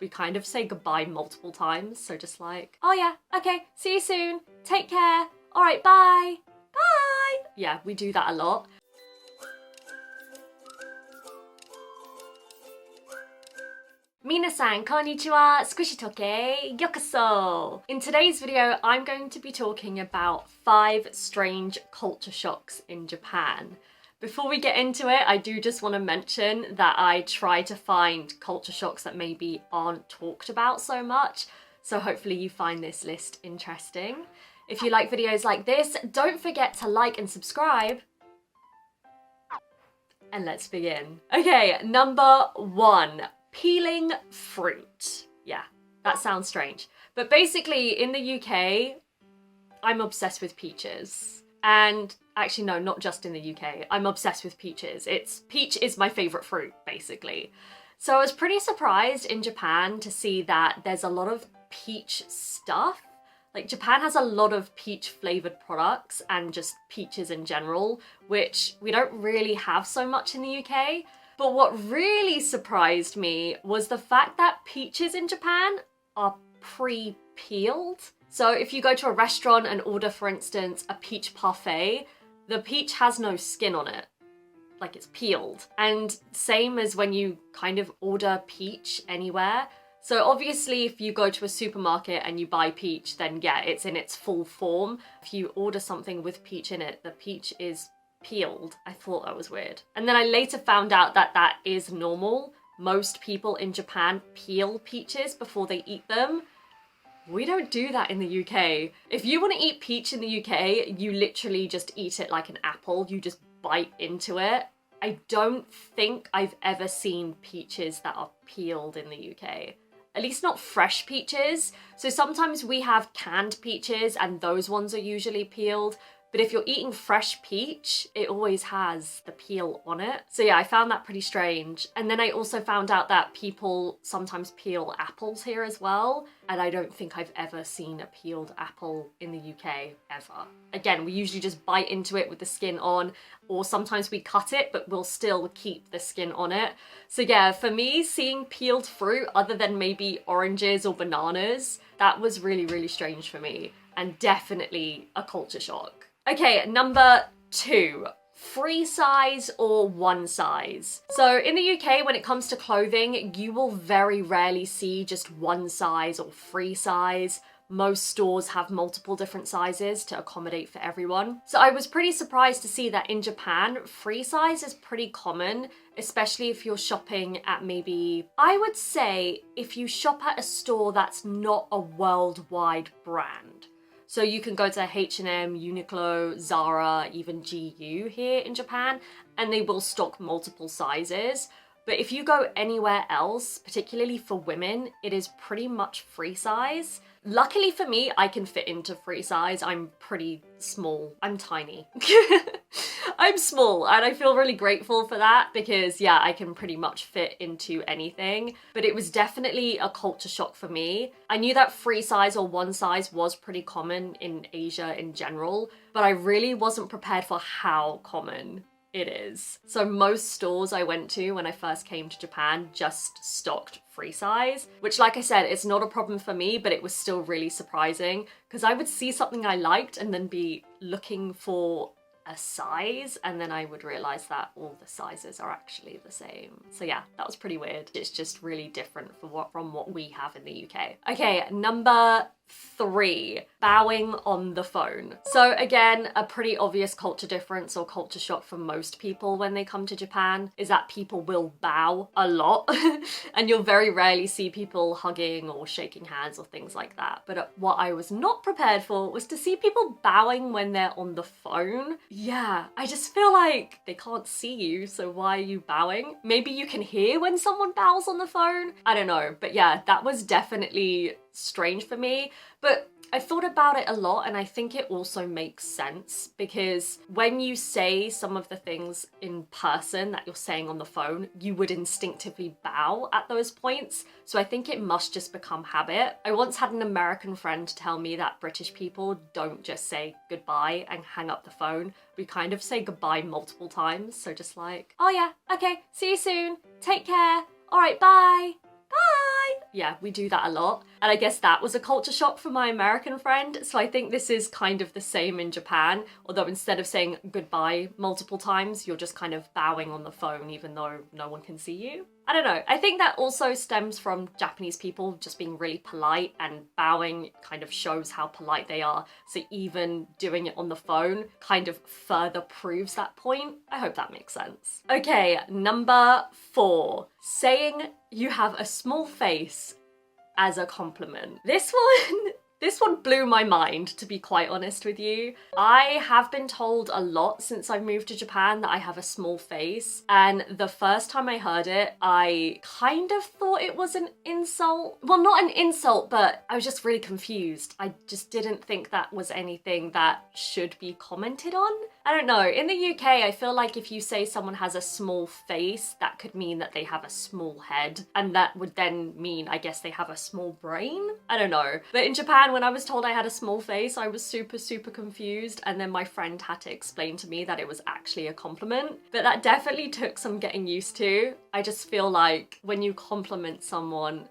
we kind of say goodbye multiple times. So just like, oh yeah, okay, see you soon, take care, all right, bye, bye. Yeah, we do that a lot. Minasan, konnichiwa, squishy yokoso! In today's video, I'm going to be talking about 5 strange culture shocks in Japan. Before we get into it, I do just want to mention that I try to find culture shocks that maybe aren't talked about so much, so hopefully you find this list interesting. If you like videos like this, don't forget to like and subscribe. And let's begin. Okay, number 1. Peeling fruit. Yeah, that sounds strange. But basically, in the UK, I'm obsessed with peaches. And actually, no, not just in the UK. I'm obsessed with peaches. Peach is my favorite fruit, basically. So I was pretty surprised in Japan to see that there's a lot of peach stuff. Like, Japan has a lot of peach flavored products and just peaches in general, which we don't really have so much in the UK. But what really surprised me was the fact that peaches in Japan are pre-peeled. So if you go to a restaurant and order, for instance, a peach parfait, the peach has no skin on it. Like, it's peeled. And same as when you kind of order peach anywhere. So obviously if you go to a supermarket and you buy peach, then yeah, it's in its full form. If you order something with peach in it, the peach is peeled. I thought that was weird. And then I later found out that that is normal. Most people in Japan peel peaches before they eat them. We don't do that in the UK. If you want to eat peach in the UK, you literally just eat it like an apple. You just bite into it. I don't think I've ever seen peaches that are peeled in the UK. At least not fresh peaches. So sometimes we have canned peaches and those ones are usually peeled. But if you're eating fresh peach, it always has the peel on it. So yeah, I found that pretty strange. And then I also found out that people sometimes peel apples here as well. And I don't think I've ever seen a peeled apple in the UK, ever. Again, we usually just bite into it with the skin on, or sometimes we cut it, but we'll still keep the skin on it. So yeah, for me, seeing peeled fruit other than maybe oranges or bananas, that was really, really strange for me. And definitely a culture shock. Okay, number 2, free size or one size. So in the UK, when it comes to clothing, you will very rarely see just one size or free size. Most stores have multiple different sizes to accommodate for everyone. So I was pretty surprised to see that in Japan, free size is pretty common, especially if you're shopping at maybe, I would say, if you shop at a store that's not a worldwide brand. So you can go to H&M, Uniqlo, Zara, even GU here in Japan, and they will stock multiple sizes. But if you go anywhere else, particularly for women, it is pretty much free size. Luckily for me, I can fit into free size. I'm pretty small. I'm tiny. I'm small and I feel really grateful for that because yeah, I can pretty much fit into anything. But it was definitely a culture shock for me. I knew that free size or one size was pretty common in Asia in general, but I really wasn't prepared for how common it is. So most stores I went to when I first came to Japan just stocked free size, which like I said, it's not a problem for me, but it was still really surprising because I would see something I liked and then be looking for a size and then I would realize that all the sizes are actually the same. So yeah, that was pretty weird. It's just really different from what we have in the UK. Okay, number 3, bowing on the phone. So again, a pretty obvious culture difference or culture shock for most people when they come to Japan is that people will bow a lot and you'll very rarely see people hugging or shaking hands or things like that. But what I was not prepared for was to see people bowing when they're on the phone. Yeah, I just feel like they can't see you, so why are you bowing? Maybe you can hear when someone bows on the phone? I don't know, but yeah, that was definitely strange for me. But I thought about it a lot and I think it also makes sense because when you say some of the things in person that you're saying on the phone, you would instinctively bow at those points. So I think it must just become habit. I once had an American friend tell me that British people don't just say goodbye and hang up the phone. We kind of say goodbye multiple times. So just like, oh yeah, okay, see you soon, take care, all right, bye, bye. yeah, we do that a lot. And I guess that was a culture shock for my American friend. So I think this is kind of the same in Japan, although instead of saying goodbye multiple times, you're just kind of bowing on the phone even though no one can see you. I don't know. I think that also stems from Japanese people just being really polite, and bowing kind of shows how polite they are. So even doing it on the phone kind of further proves that point. I hope that makes sense. Okay, number 4. Saying you have a small face as a compliment. This one blew my mind, to be quite honest with you. I have been told a lot since I've moved to Japan that I have a small face, and the first time I heard it, I kind of thought it was an insult. Well, not an insult, but I was just really confused. I just didn't think that was anything that should be commented on. I don't know. In the UK, I feel like if you say someone has a small face, that could mean that they have a small head, and that would then mean, I guess, they have a small brain? I don't know. But in Japan, when I was told I had a small face, I was super confused, and then my friend had to explain to me that it was actually a compliment. But that definitely took some getting used to. I just feel like when you compliment someone,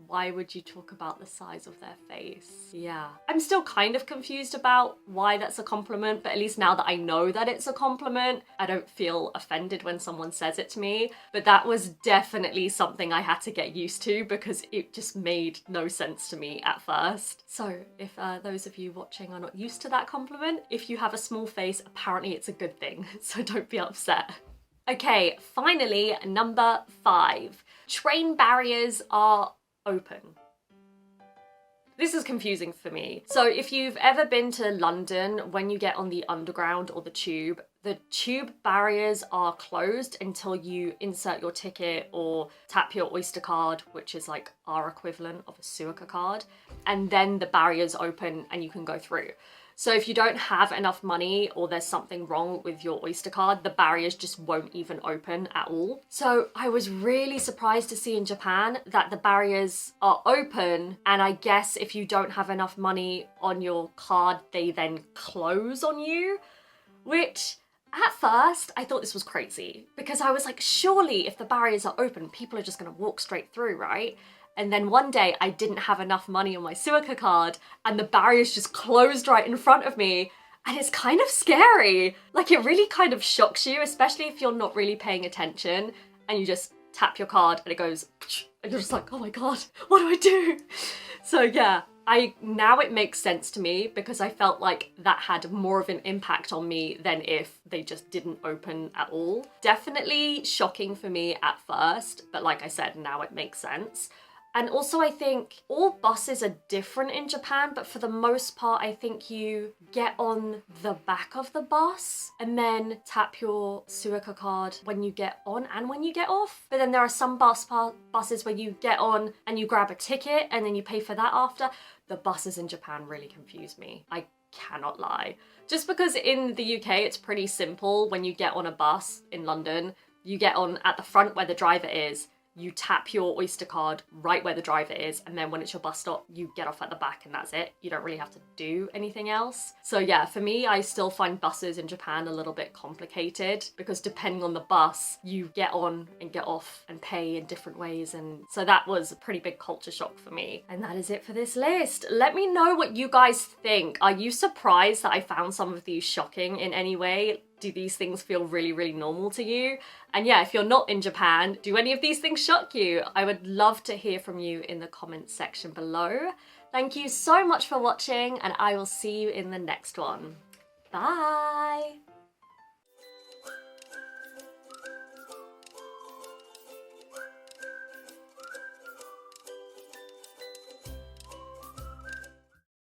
why would you talk about the size of their face? Yeah. I'm still kind of confused about why that's a compliment, but at least now that I know that it's a compliment, I don't feel offended when someone says it to me. But that was definitely something I had to get used to because it just made no sense to me at first. So if those of you watching are not used to that compliment, if you have a small face, apparently it's a good thing, so don't be upset. Okay, finally, number 5. Train barriers are open. This is confusing for me. So if you've ever been to London, when you get on the underground or the tube barriers are closed until you insert your ticket or tap your Oyster card, which is like our equivalent of a Suica card, and then the barriers open and you can go through. So if you don't have enough money or there's something wrong with your Oyster card, the barriers just won't even open at all. So I was really surprised to see in Japan that the barriers are open, and I guess if you don't have enough money on your card, they then close on you, which at first I thought this was crazy because I was like, surely if the barriers are open, people are just gonna walk straight through, right? And then one day I didn't have enough money on my Suica card and the barriers just closed right in front of me. And it's kind of scary. Like, it really kind of shocks you, especially if you're not really paying attention and you just tap your card and it goes, and you're just like, oh my God, what do I do? So yeah, now it makes sense to me because I felt like that had more of an impact on me than if they just didn't open at all. Definitely shocking for me at first, but like I said, now it makes sense. And also I think all buses are different in Japan, but for the most part, I think you get on the back of the bus and then tap your Suica card when you get on and when you get off. But then there are some buses where you get on and you grab a ticket and then you pay for that after. The buses in Japan really confuse me. I cannot lie. Just because in the UK, it's pretty simple. When you get on a bus in London, you get on at the front where the driver is. You tap your Oyster card right where the driver is, and then when it's your bus stop, you get off at the back and that's it. You don't really have to do anything else. So yeah, for me, I still find buses in Japan a little bit complicated because depending on the bus, you get on and get off and pay in different ways. And so that was a pretty big culture shock for me. And that is it for this list. Let me know what you guys think. Are you surprised that I found some of these shocking in any way? Do these things feel really normal to you? And yeah, if you're not in Japan, do any of these things shock you? I would love to hear from you in the comments section below. Thank you so much for watching, and I will see you in the next one. Bye!